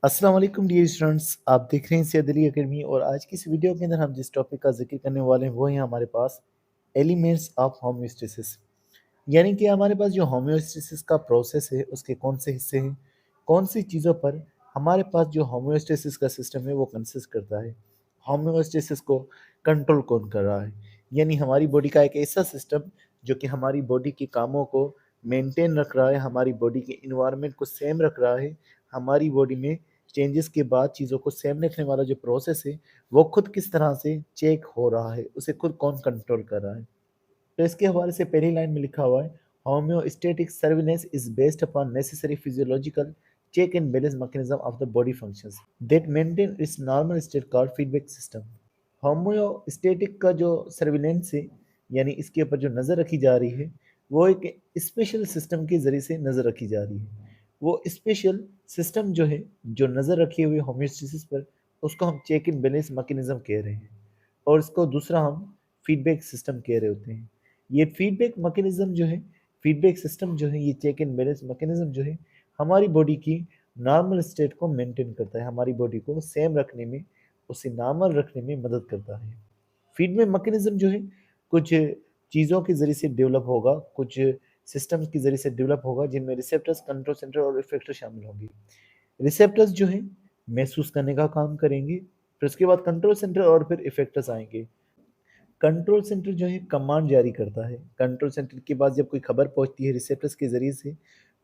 अस्सलाम वालेकुम dear students, आप देख रहे हैं सैयद अली एकेडमी। और आज की इस वीडियो के अंदर हम जिस टॉपिक का जिक्र करने वाले हैं वो है हमारे पास एलिमेंट्स ऑफ होम्योस्टेसिस। यानी कि हमारे पास जो होम्योस्टेसिस का प्रोसेस है उसके कौन से हिस्से हैं, कौन सी चीज़ों पर हमारे पास जो होम्योस्टेसिस का सिस्टम है वो कंसिस्ट करता है, होम्योस्टेसिस को कंट्रोल कौन कर रहा है। यानी हमारी बॉडी का एक ऐसा सिस्टम जो कि हमारी बॉडी के कामों को मेंटेन रख रहा है, हमारी बॉडी के इन्वायरमेंट को सेम रख रहा है, हमारी बॉडी में चेंजेस के बाद चीज़ों को सेम रखने वाला जो प्रोसेस है वो खुद किस तरह से चेक हो रहा है, उसे खुद कौन कंट्रोल कर रहा है। तो इसके हवाले से पहली लाइन में लिखा हुआ है, homeostatic surveillance is based upon necessary physiological check and balance mechanism of the body functions that maintain its normal state called feedback system. Homeostatic का जो सर्विलेंस है, यानी इसके ऊपर जो नज़र रखी जा रही है वो एक स्पेशल सिस्टम के ज़रिए से नज़र रखी जा रही है। वो स्पेशल सिस्टम जो है, जो नज़र रखी हुई होम्योस्टेसिस पर, उसको हम चेक एंड बैलेंस मैकेनिज्म कह रहे हैं। और इसको दूसरा हम फीडबैक सिस्टम कह रहे होते हैं। ये फीडबैक मैकेनिज्म जो है, फीडबैक सिस्टम जो है, ये चेक एंड बैलेंस मैकेनिज्म जो है हमारी बॉडी की नॉर्मल स्टेट को मेंटेन करता है, हमारी बॉडी को सेम रखने में, उसे नॉर्मल रखने में मदद करता है। फीडबैक मैकेनिज्म जो है कुछ चीज़ों के ज़रिए से डेवलप होगा, कुछ सिस्टम्स के ज़रिए से डेवलप होगा, जिनमें रिसेप्टर्स, कंट्रोल सेंटर और इफेक्टर शामिल होंगे। रिसेप्टर्स जो है महसूस करने का काम करेंगे, फिर उसके बाद कंट्रोल सेंटर और फिर इफेक्टर्स आएंगे। कंट्रोल सेंटर जो है कमांड जारी करता है। कंट्रोल सेंटर के पास जब कोई खबर पहुंचती है रिसेप्टर्स के ज़रिए से,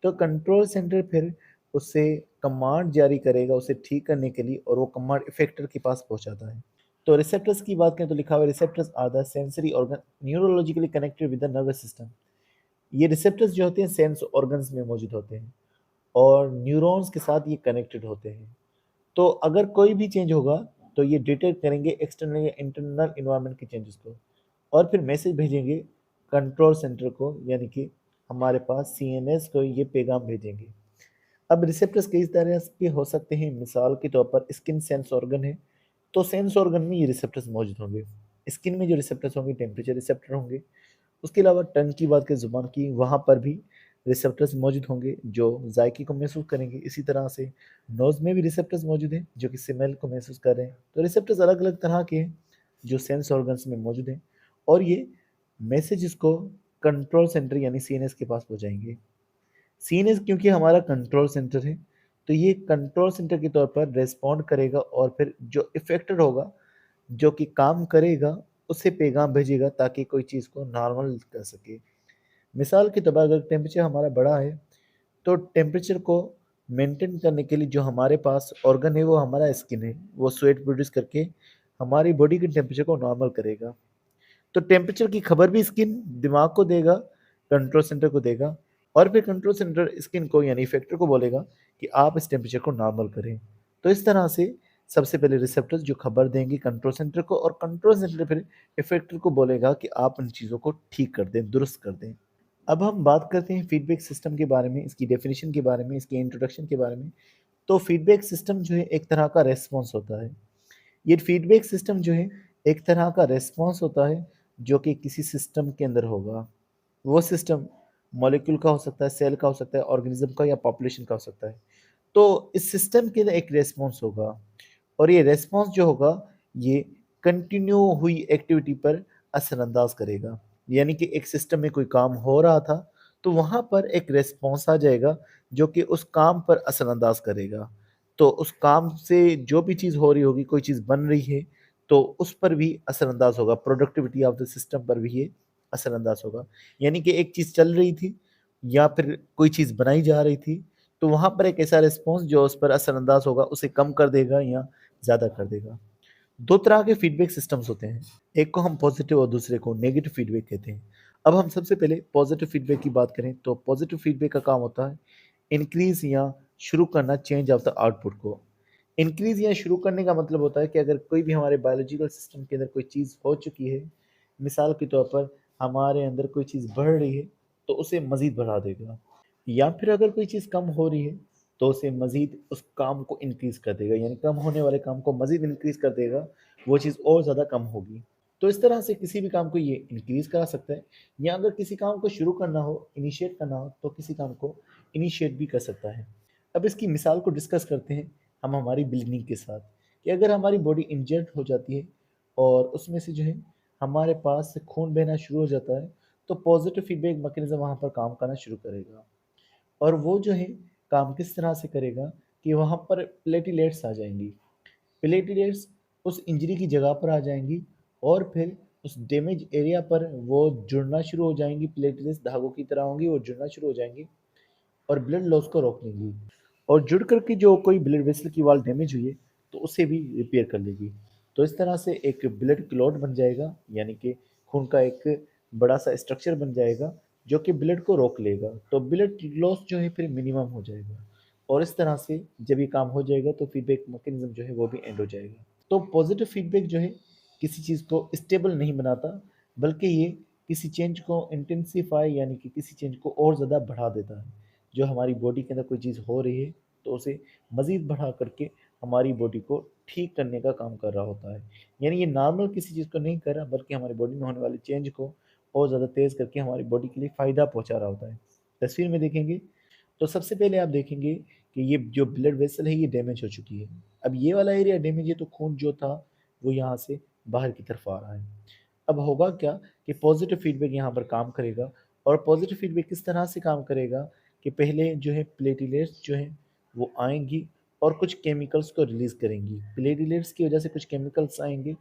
तो कंट्रोल सेंटर फिर उससे कमांड जारी करेगा उसे ठीक करने के लिए, और वो कमांड इफेक्टर के पास पहुंचाता है। तो रिसेप्टर्स की बात करें तो लिखा हुआ है, receptors are the sensory organ neurologically connected with the nervous system. ये रिसेप्टर्स जो होते हैं सेंस ऑर्गन्स में मौजूद होते हैं और न्यूरॉन्स के साथ ये कनेक्टेड होते हैं। तो अगर कोई भी चेंज होगा तो ये डिटेक्ट करेंगे एक्सटर्नल या इंटरनल इन्वायरमेंट के चेंजेस को, और फिर मैसेज भेजेंगे कंट्रोल सेंटर को, यानी कि हमारे पास सीएनएस को ये पैगाम भेजेंगे। अब रिसेप्टर्स कई तरह के हो सकते हैं। मिसाल के तौर पर स्किन सेंस ऑर्गन है, तो सेंस ऑर्गन में ये रिसेप्टर्स मौजूद होंगे। स्किन में जो रिसेप्टर्स होंगे टेम्परेचर रिसेप्टर होंगे। उसके अलावा टंग की बात करें, ज़ुबान की, वहाँ पर भी रिसेप्टर्स मौजूद होंगे जो जायके को महसूस करेंगे। इसी तरह से नोज़ में भी रिसेप्टर्स मौजूद हैं जो कि स्मेल को महसूस कर रहे हैं। तो रिसेप्टर्स अलग अलग तरह के हैं जो सेंस ऑर्गन्स में मौजूद हैं, और ये मैसेजेस को कंट्रोल सेंटर यानी सीएनएस के पास पहुँचाएंगे। सीएनएस क्योंकि हमारा कंट्रोल सेंटर है, तो ये कंट्रोल सेंटर के तौर पर रेस्पॉन्ड करेगा, और फिर जो इफेक्टेड होगा, जो कि काम करेगा, उसे पैगाम भेजेगा ताकि कोई चीज़ को नॉर्मल कर सके। मिसाल के तौर पर अगर टेम्परेचर हमारा बढ़ा है, तो टेम्परेचर को मेंटेन करने के लिए जो हमारे पास ऑर्गन है वो हमारा स्किन है, वो स्वेट प्रोड्यूस करके हमारी बॉडी के टेम्परेचर को नॉर्मल करेगा। तो टेम्परेचर की खबर भी स्किन दिमाग को देगा, कंट्रोल सेंटर को देगा, और फिर कंट्रोल सेंटर स्किन को यानी इफेक्टर को बोलेगा कि आप इस टेम्परेचर को नॉर्मल करें। तो इस तरह से सबसे पहले रिसेप्टर्स जो खबर देंगे कंट्रोल सेंटर को, और कंट्रोल सेंटर फिर इफेक्टर को बोलेगा कि आप उन चीज़ों को ठीक कर दें, दुरुस्त कर दें। अब हम बात करते हैं फीडबैक सिस्टम के बारे में, इसकी डेफिनेशन के बारे में, इसके इंट्रोडक्शन के बारे में। तो फीडबैक सिस्टम जो है एक तरह का रेस्पॉन्स होता है। ये फीडबैक सिस्टम जो है एक तरह का रेस्पॉन्स होता है जो कि किसी सिस्टम के अंदर होगा। वो सिस्टम मॉलिक्यूल का हो सकता है, सेल का हो सकता है, ऑर्गेनिज्म का या पॉपुलेशन का हो सकता है। तो इस सिस्टम के अंदर एक रेस्पॉन्स होगा, और ये रेस्पॉन्स जो होगा ये कंटिन्यू हुई एक्टिविटी पर असरअंदाज करेगा। यानी कि एक सिस्टम में कोई काम हो रहा था, तो वहाँ पर एक रेस्पॉन्स आ जाएगा जो कि उस काम पर असरअंदाज करेगा। तो उस काम से जो भी चीज़ हो रही होगी, कोई चीज़ बन रही है, तो उस पर भी असरअंदाज होगा, प्रोडक्टिविटी ऑफ द सिस्टम पर भी ये असरअंदाज होगा। यानी कि एक चीज़ चल रही थी या फिर कोई चीज़ बनाई जा रही थी, तो वहाँ पर एक ऐसा रिस्पॉन्स जो उस पर असरअंदाज होगा, उसे कम कर देगा या ज़्यादा कर देगा। 2 तरह के फीडबैक सिस्टम्स होते हैं, एक को हम पॉजिटिव और दूसरे को नेगेटिव फीडबैक कहते हैं। अब हम सबसे पहले पॉजिटिव फीडबैक की बात करें, तो पॉजिटिव फीडबैक का काम होता है इंक्रीज़ या शुरू करना चेंज ऑफ द आउटपुट को। इंक्रीज़ या शुरू करने का मतलब होता है कि अगर कोई भी हमारे बायोलॉजिकल सिस्टम के अंदर कोई चीज़ हो चुकी है, मिसाल के तौर पर हमारे अंदर कोई चीज़ बढ़ रही है, तो उसे मज़ीद बढ़ा देगा। या फिर अगर कोई चीज़ कम हो रही है, तो उसे मज़ीद उस काम को इंक्रीज़ कर देगा, यानी कम होने वाले काम को मज़ीद इंक्रीज़ कर देगा, वो चीज़ और ज़्यादा कम होगी। तो इस तरह से किसी भी काम को ये इंक्रीज़ करा सकता है, या अगर किसी काम को शुरू करना हो, इनिशिएट करना हो, तो किसी काम को इनिशिएट भी कर सकता है। अब इसकी मिसाल को डिस्कस करते हैं। हम हमारी ब्लीडिंग के साथ, कि अगर हमारी बॉडी इंजर्ड हो जाती है और उसमें से जो है हमारे पास खून बहना शुरू हो जाता है, तो पॉजिटिव फीडबैक मैकेनिज्म वहाँ पर काम करना शुरू करेगा। और वो जो है काम किस तरह से करेगा कि वहाँ पर प्लेटलेट्स आ जाएंगी। प्लेटलेट्स उस इंजरी की जगह पर आ जाएंगी और फिर उस डैमेज एरिया पर वो जुड़ना शुरू हो जाएंगी। प्लेटलेट्स धागों की तरह होंगी, वो जुड़ना शुरू हो जाएंगी और ब्लड लॉस को रोक लेंगी। और जुड़ करके जो कोई ब्लड वेसल की वॉल डैमेज हुई है तो उसे भी रिपेयर कर लेगी। तो इस तरह से एक ब्लड क्लॉट बन जाएगा, यानी कि खून का एक बड़ा सा स्ट्रक्चर बन जाएगा जो कि ब्लड को रोक लेगा। तो ब्लड लॉस जो है फिर मिनिमम हो जाएगा। और इस तरह से जब ये काम हो जाएगा तो फीडबैक मैकेनिज्म जो है वो भी एंड हो जाएगा। तो पॉजिटिव फीडबैक जो है किसी चीज़ को स्टेबल नहीं बनाता, बल्कि ये किसी चेंज को इंटेंसिफाई यानी कि किसी चेंज को और ज़्यादा बढ़ा देता है। जो हमारी बॉडी के अंदर कोई चीज़ हो रही है तो उसे मज़ीद बढ़ा करके हमारी बॉडी को ठीक करने का काम कर रहा होता है। यानी ये नॉर्मल किसी चीज़ को नहीं कर रहा, बल्कि हमारी बॉडी में होने वाले चेंज को और ज़्यादा तेज़ करके हमारी बॉडी के लिए फ़ायदा पहुँचा रहा होता है। तस्वीर में देखेंगे तो सबसे पहले आप देखेंगे कि ये जो ब्लड वेसल है ये डैमेज हो चुकी है। अब ये वाला एरिया डैमेज है तो खून जो था वो यहाँ से बाहर की तरफ आ रहा है। अब होगा क्या कि पॉजिटिव फीडबैक यहाँ पर काम करेगा। और पॉजिटिव फीडबैक किस तरह से काम करेगा कि पहले जो है प्लेटलेट्स जो है वो आएंगी और कुछ केमिकल्स को रिलीज करेंगी। प्लेटलेट्स की वजह से कुछ केमिकल्स आएंगे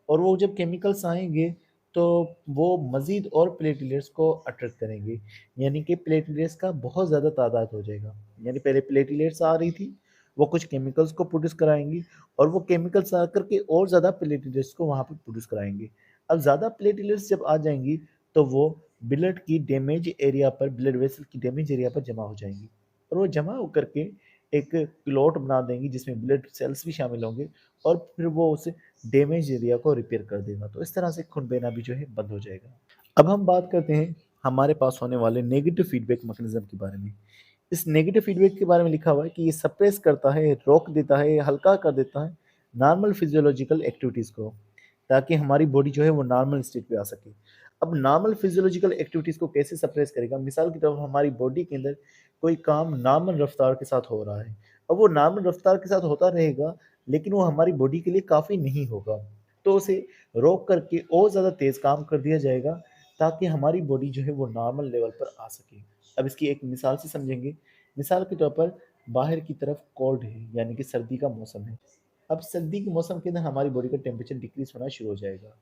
और वो जब केमिकल्स आएंगे तो वो मज़ीद और प्लेटलेट्स को अट्रैक्ट करेंगे। यानी कि प्लेटलेट्स का बहुत ज़्यादा तादाद हो जाएगा। यानी पहले प्लेटलेट्स आ रही थी, वो कुछ केमिकल्स को प्रोड्यूस कराएंगी और वो केमिकल्स आकर के और ज़्यादा प्लेटलेट्स को वहाँ पर प्रोड्यूस कराएंगे। अब ज़्यादा प्लेटलेट्स जब आ जाएंगी तो वो ब्लड की डैमेज एरिया पर, ब्लड वेसल की डैमेज एरिया पर जमा हो जाएंगी और वो जमा होकर के एक क्लॉट बना देंगी जिसमें ब्लड सेल्स भी शामिल होंगे और फिर वो उस डैमेज एरिया को रिपेयर कर देगा। तो इस तरह से खून बहना भी जो है बंद हो जाएगा। अब हम बात करते हैं हमारे पास होने वाले नेगेटिव फीडबैक मैकेनिज्म के बारे में। इस नेगेटिव फीडबैक के बारे में लिखा हुआ है कि ये सप्रेस करता है, रोक देता है, हल्का कर देता है नॉर्मल फिजियोलॉजिकल एक्टिविटीज़ को, ताकि हमारी बॉडी जो है वो नॉर्मल स्टेट पे आ सके। अब नॉर्मल फिजियोलॉजिकल एक्टिविटीज़ को कैसे सप्रेस करेगा? मिसाल की तरफ हमारी बॉडी के अंदर कोई काम नॉर्मल रफ्तार के साथ हो रहा है। अब वो नॉर्मल रफ्तार के साथ होता रहेगा, लेकिन वो हमारी बॉडी के लिए काफ़ी नहीं होगा। तो उसे रोक करके और ज़्यादा तेज़ काम कर दिया जाएगा ताकि हमारी बॉडी जो है वो नॉर्मल लेवल पर आ सके। अब इसकी एक मिसाल से समझेंगे। मिसाल के तौर पर बाहर की तरफ कोल्ड है, यानी कि सर्दी का मौसम है। अब सर्दी के मौसम के अंदर हमारी बॉडी का टेम्परेचर डिक्रीज़ होना शुरू हो जाएगा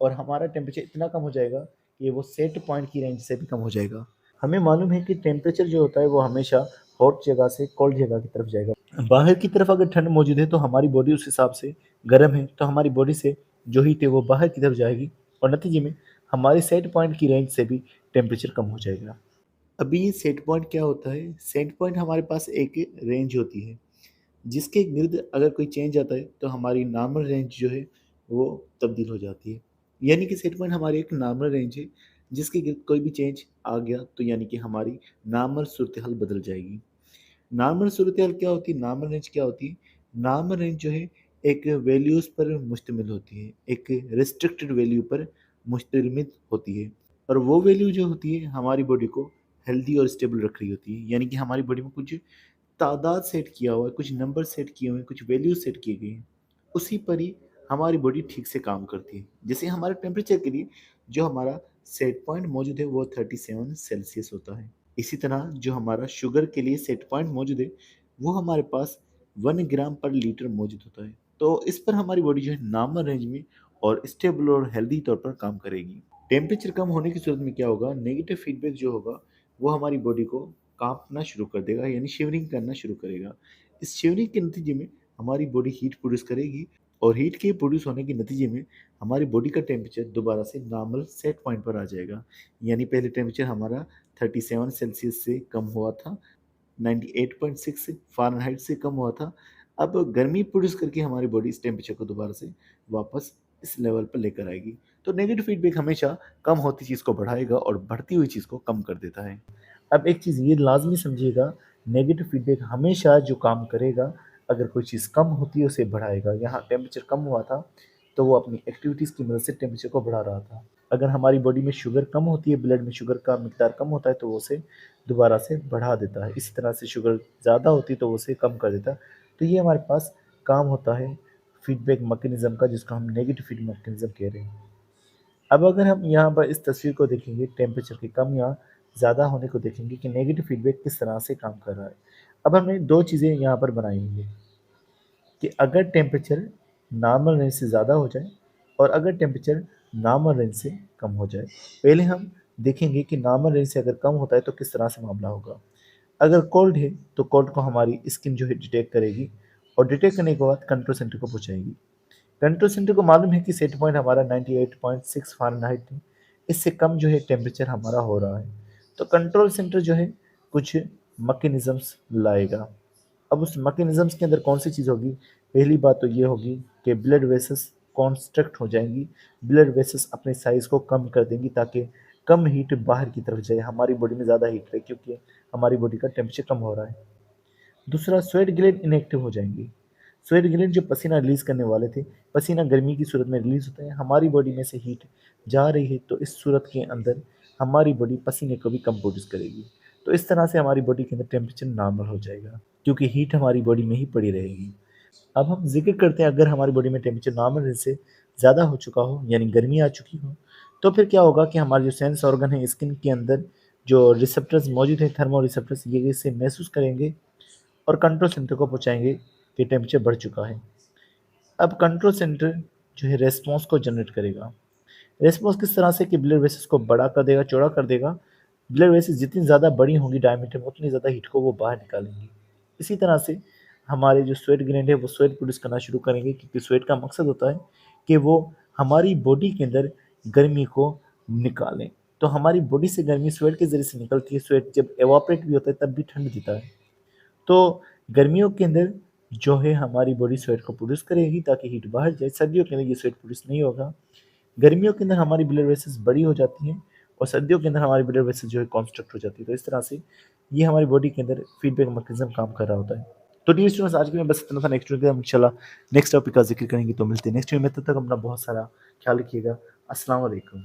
और हमारा टेम्परेचर इतना कम हो जाएगा कि वो सेट पॉइंट की रेंज से भी कम हो जाएगा। हमें मालूम है कि टेम्परेचर जो होता है वो हमेशा हॉट जगह से कोल्ड जगह की तरफ जाएगा। बाहर की तरफ अगर ठंड मौजूद है तो हमारी बॉडी उस हिसाब से गर्म है, तो हमारी बॉडी से जो हीट है वो बाहर की तरफ जाएगी और नतीजे में हमारे सेट पॉइंट की रेंज से भी टेम्परेचर कम हो जाएगा। अभी ये सेट पॉइंट क्या होता है? सेट पॉइंट हमारे पास एक रेंज होती है जिसके इर्द अगर कोई चेंज आता है तो हमारी नॉर्मल रेंज जो है वो तब्दील हो जाती है। यानी कि सेट पॉइंट हमारी एक नॉर्मल रेंज है जिसके इर्द कोई भी चेंज आ गया तो यानी कि हमारी नॉर्मल सूरत हाल बदल जाएगी। नॉर्मल सूरत हाल क्या होती है? नॉर्मल रेंज क्या होती है? नॉर्मल रेंज जो है एक वैल्यूज़ पर मुश्तमिल होती है, एक रिस्ट्रिक्टेड वैल्यू पर मुश्तमिल होती है और वो वैल्यू जो होती है हमारी बॉडी को हेल्दी और स्टेबल रख रही होती है। यानी कि हमारी बॉडी में कुछ तादाद सेट किया हुआ है, कुछ नंबर सेट किए हुए हैं, कुछ वैल्यू सेट किए गए हैं, उसी पर ही हमारी बॉडी ठीक से काम करती है। जैसे हमारे टेम्परेचर के लिए जो हमारा सेट पॉइंट मौजूद है वो 37 सेल्सियस होता है। इसी तरह जो हमारा शुगर के लिए सेट पॉइंट मौजूद है वो हमारे पास 1 ग्राम पर लीटर मौजूद होता है। तो इस पर हमारी बॉडी जो है नॉर्मल रेंज में और स्टेबल और हेल्दी तौर पर काम करेगी। टेम्परेचर कम होने की सूरत में क्या होगा? नेगेटिव फीडबैक जो होगा वो हमारी बॉडी को काँपना शुरू कर देगा, यानी शिवरिंग करना शुरू करेगा। इस शिवरिंग के नतीजे में हमारी बॉडी हीट प्रोड्यूस करेगी और हीट के प्रोड्यूस होने के नतीजे में हमारी बॉडी का टेम्परेचर दोबारा से नॉर्मल सेट पॉइंट पर आ जाएगा। यानी पहले टेम्परेचर हमारा 37 सेल्सियस से कम हुआ था, 98.6 फ़ारेनहाइट से कम हुआ था। अब गर्मी प्रोड्यूस करके हमारी बॉडी इस टेम्परेचर को दोबारा से वापस इस लेवल पर लेकर आएगी। तो नेगेटिव फीडबैक हमेशा कम होती चीज़ को बढ़ाएगा और बढ़ती हुई चीज़ को कम कर देता है। अब एक चीज़ ये लाज़मी समझिएगा, नेगेटिव फीडबैक हमेशा जो काम करेगा, अगर कोई चीज़ कम होती है उसे बढ़ाएगा। यहाँ टेम्परेचर कम हुआ था तो वो अपनी एक्टिविटीज़ की मदद से टेम्परेचर को बढ़ा रहा था। अगर हमारी बॉडी में शुगर कम होती है, ब्लड में शुगर का मिकदार कम होता है तो वो उसे दोबारा से बढ़ा देता है। इसी तरह से शुगर ज़्यादा होती है तो वो उसे कम कर देता है। तो ये हमारे पास काम होता है फीडबैक मैकेनिज्म का, जिसको हम नेगेटिव फीडबैक मैकेनिज्म कह रहे हैं। अब अगर हम यहाँ पर इस तस्वीर को देखेंगे, टेम्परेचर के कम या ज़्यादा होने को देखेंगे कि नेगेटिव फीडबैक किस तरह से काम कर रहा है। अब हमने दो चीज़ें यहाँ पर बनाई हुई है कि अगर टेम्परेचर नॉर्मल रेंज से ज़्यादा हो जाए और अगर टेम्परेचर नॉर्मल रेंज से कम हो जाए। पहले हम देखेंगे कि नॉर्मल रेंज से अगर कम होता है तो किस तरह से मामला होगा। अगर कोल्ड है तो कोल्ड को हमारी स्किन जो है डिटेक्ट करेगी और डिटेक्ट करने के बाद कंट्रोल सेंटर को पहुँचाएगी। कंट्रोल सेंटर को मालूम है कि सेट पॉइंट हमारा 98.6 फ़ारेनहाइट है, इससे कम जो है टेम्परेचर हमारा हो रहा है। तो कंट्रोल सेंटर जो है कुछ मैकेनिज़म्स लाएगा। अब उस मैकेनिज़म्स के अंदर कौन सी चीज़ होगी? पहली बात तो ये होगी कि ब्लड वेसल्स कॉन्स्ट्रक्ट हो जाएंगी, ब्लड वेसल्स अपने साइज़ को कम कर देंगी ताकि कम हीट बाहर की तरफ जाए, हमारी बॉडी में ज़्यादा हीट रहे क्योंकि हमारी बॉडी का टेम्परेचर कम हो रहा है। दूसरा, स्वेट ग्लैंड इनएक्टिव हो जाएंगी। स्वेट ग्लैंड जो पसीना रिलीज़ करने वाले थे, पसीना गर्मी की सूरत में रिलीज़ होता है, हमारी बॉडी में से हीट जा रही है तो इस सूरत के अंदर हमारी बॉडी पसीने को भी कम प्रोड्यूस करेगी। तो इस तरह से हमारी बॉडी के अंदर टेम्परेचर नॉर्मल हो जाएगा क्योंकि हीट हमारी बॉडी में ही पड़ी रहेगी। अब हम ज़िक्र करते हैं अगर हमारी बॉडी में टेम्परेचर नॉर्मल रेंज से ज़्यादा हो चुका हो यानी गर्मी आ चुकी हो, तो फिर क्या होगा कि हमारे जो सेंस ऑर्गन है स्किन के अंदर जो रिसेप्टर्स मौजूद हैं, थर्मो रिसेप्टर्स, ये इसे महसूस करेंगे और कंट्रोल सेंटर को पहुँचाएँगे कि टेम्परेचर बढ़ चुका है। अब कंट्रोल सेंटर जो है रेस्पॉन्स को जनरेट करेगा। रेस्पॉन्स किस तरह से कि ब्लड वेसल्स को बड़ा कर देगा, चौड़ा कर देगा। ब्लड वेसल्स जितनी ज़्यादा बड़ी होंगी डायमीटर में उतनी ज़्यादा हीट को वो बाहर निकालेंगी। इसी तरह से हमारे जो स्वेट ग्लैंड है वो स्वेट प्रोड्यूस करना शुरू करेंगे क्योंकि स्वेट का मकसद होता है कि वो हमारी बॉडी के अंदर गर्मी को निकालें। तो हमारी बॉडी से गर्मी स्वेट के ज़रिए से निकलती है। स्वेट जब एवापोरेट भी होता है तब भी ठंड देता है। तो गर्मियों के अंदर जो है हमारी बॉडी स्वेट को प्रोड्यूस करेगी ताकि हीट बाहर जाए। सर्दियों के अंदर ये स्वेट प्रोड्यूस नहीं होगा। गर्मियों के अंदर हमारी ब्लड वेसल्स बड़ी हो जाती हैं और सर्दियों के अंदर हमारी ब्लड वेसल्स जो है कॉन्स्ट्रक्ट हो जाती है। तो इस तरह से ये हमारी बॉडी के अंदर फीडबैक मैकेनिज्म काम कर रहा होता है। तो डियर स्टूडेंट्स, आज के लिए बस इतना था। नेक्स्ट वीडियो में हम इंशाल्लाह नेक्स्ट टॉपिक का जिक्र करेंगे। तो मिलते हैं नेक्स्ट वीडियो में, तब तक अपना बहुत सारा ख्याल रखिएगा। अस्सलाम वालेकुम।